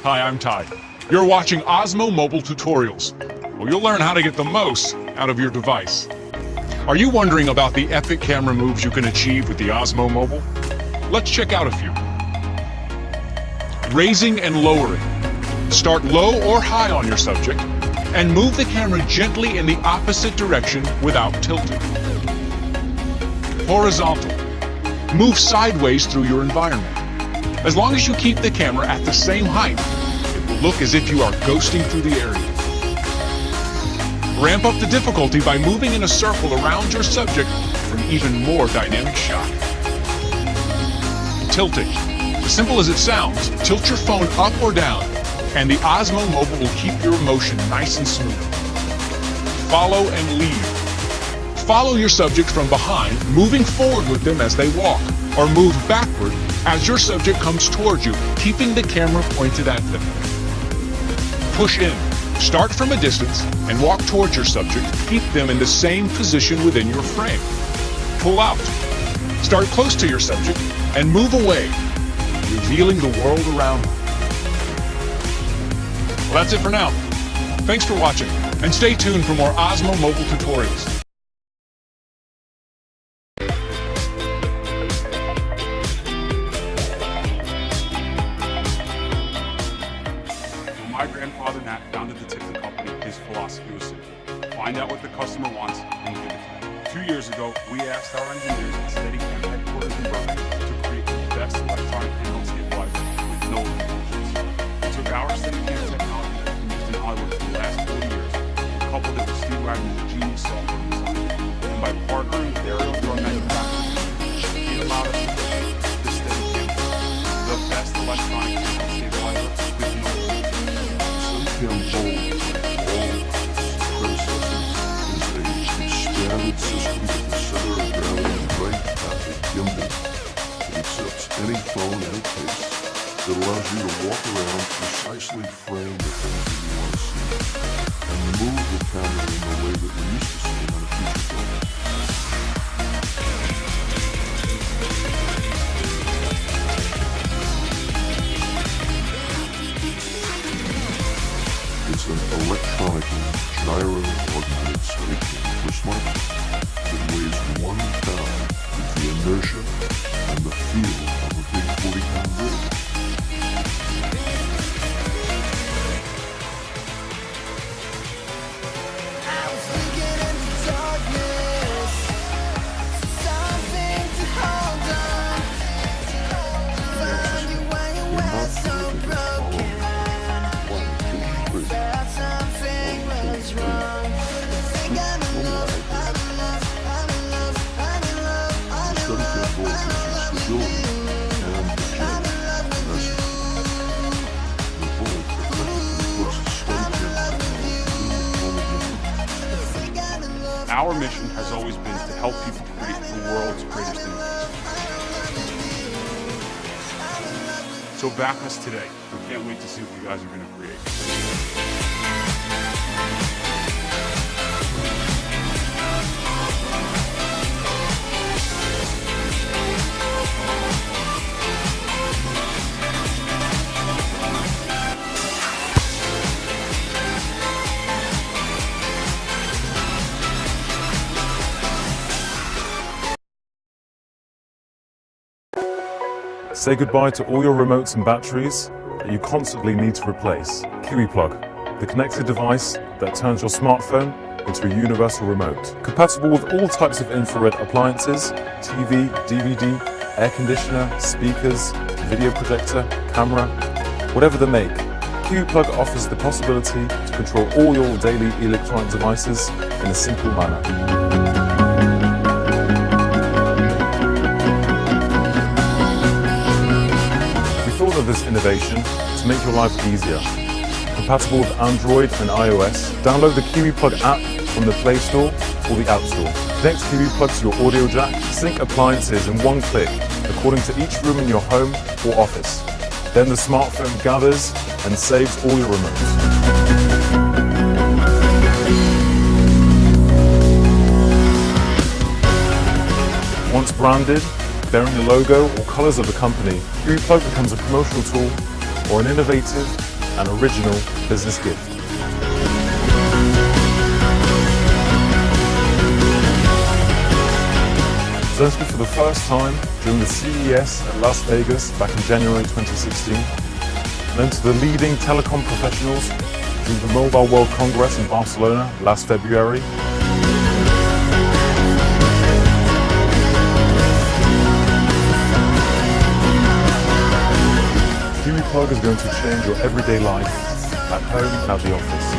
Hi, I'm Ty. You're watching Osmo Mobile Tutorials, where you'll learn how to get the most out of your device. Are you wondering about the epic camera moves you can achieve with the Osmo Mobile? Let's check out a few. Raising and lowering. Start low or high on your subject, and move the camera gently in the opposite direction without tilting. Horizontal. Move sideways through your environment. As long as you keep the camera at the same height, it will look as if you are ghosting through the area. Ramp up the difficulty by moving in a circle around your subject for an even more dynamic shot. Tilting. As simple as it sounds, tilt your phone up or down, and the Osmo Mobile will keep your motion nice and smooth. Follow and lead. Follow your subject from behind, moving forward with them as they walk, or move backward as your subject comes towards you, keeping the camera pointed at them. Push in. Start from a distance and walk towards your subject. Keep them in the same position within your frame. Pull out. Start close to your subject and move away, revealing the world around you. Well, that's it for now. Thanks for watching, and stay tuned for more Osmo Mobile tutorials. My grandfather Nat founded the Tiffin company. His philosophy was simple: find out what the customer wants and give it to them. 2 years ago, we asked our engineers at Steadicam headquarters in Berkeley to create the best electronic handheld stabilizer with no limitations. We took our Steadicam technology that's been used in Hollywood for the last 40 years and coupled it with Steve Wagner's genius software design. And by partnering with aerial drone manufacturers, it allowed us to create the Steadicam Volt, the best electronic handheld stabilizer with no limitations. Steadicam Volt, all its predecessors, is a expanded system with the center of gravity right at the gimbal. It accepts any phone and case that allows you to walk around, precisely frame the things that you want to see, and move the camera in the way that we're used to seeing on a feature phone. It's an electronic gyro-augmented Steadicam for smartphones. It weighs 1 pound with the inertia and the feel of a big 40-pound rig. Our mission has always been to help people create the world's greatest images. So back us today. We can't wait to see what you guys are going to create. Say goodbye to all your remotes and batteries that you constantly need to replace. Kiwi Plug, the connected device that turns your smartphone into a universal remote. Compatible with all types of infrared appliances, TV, DVD, air conditioner, speakers, video projector, camera, whatever the make. Kiwi Plug offers the possibility to control all your daily electronic devices in a simple manner. Of this innovation to make your life easier. Compatible with Android and iOS, download the Kiwi Plug app from the Play Store or the App Store. Connect Kiwi Plug to your audio jack, sync appliances in one click according to each room in your home or office. Then the smartphone gathers and saves all your remotes. Once branded, bearing the logo or colors of the company, Kiwi Plug becomes a promotional tool or an innovative an original business gift. Presented for the first time during the CES at Las Vegas back in January 2016, then to the leading telecom professionals during the Mobile World Congress in Barcelona last February. Kiwi Plug is going to change your everyday life at home and at the office.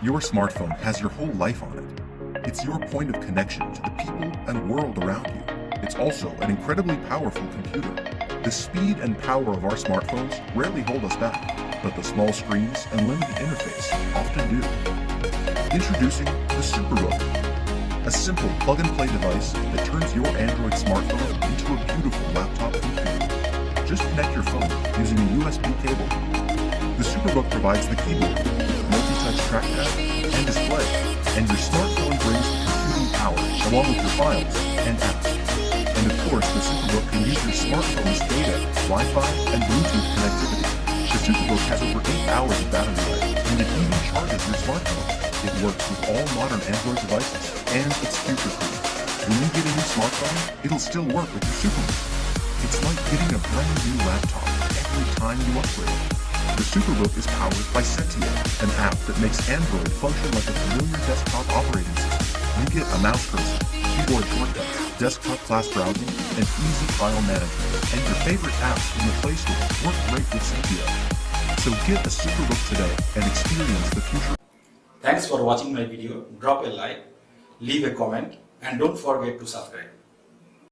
Your smartphone has your whole life on it. It's your point of connection to the people and world around you. It's also an incredibly powerful computer. The speed and power of our smartphones rarely hold us back, but the small screens and limited interface often do. Introducing the Superbook, a simple plug-and-play device that turns your Android smartphone into a beautiful laptop computer. Just connect your phone using a USB cable. The Superbook provides the keyboard, multi-touch trackpad, and display, and your smartphone brings the computing power along with your files and apps. And of course, the Superbook can use your smartphone's data, Wi-Fi, and Bluetooth connectivity. The Superbook has over 8 hours of battery life, and it even charges your smartphone. It works with all modern Android devices, and it's future-proof. When you get a new smartphone, it'll still work with your Superbook. It's like getting a brand new laptop every time you upgrade. The Superbook is powered by Sentio, an app that makes Android function like a familiar desktop operating system. You get a mouse cursor, keyboard shortcuts, desktop class browsing, and easy file management. And your favorite apps from the Play Store work great with Sentio. So get a Superbook today and experience the future. Thanks for watching my video. Drop a like, leave a comment, and don't forget to subscribe.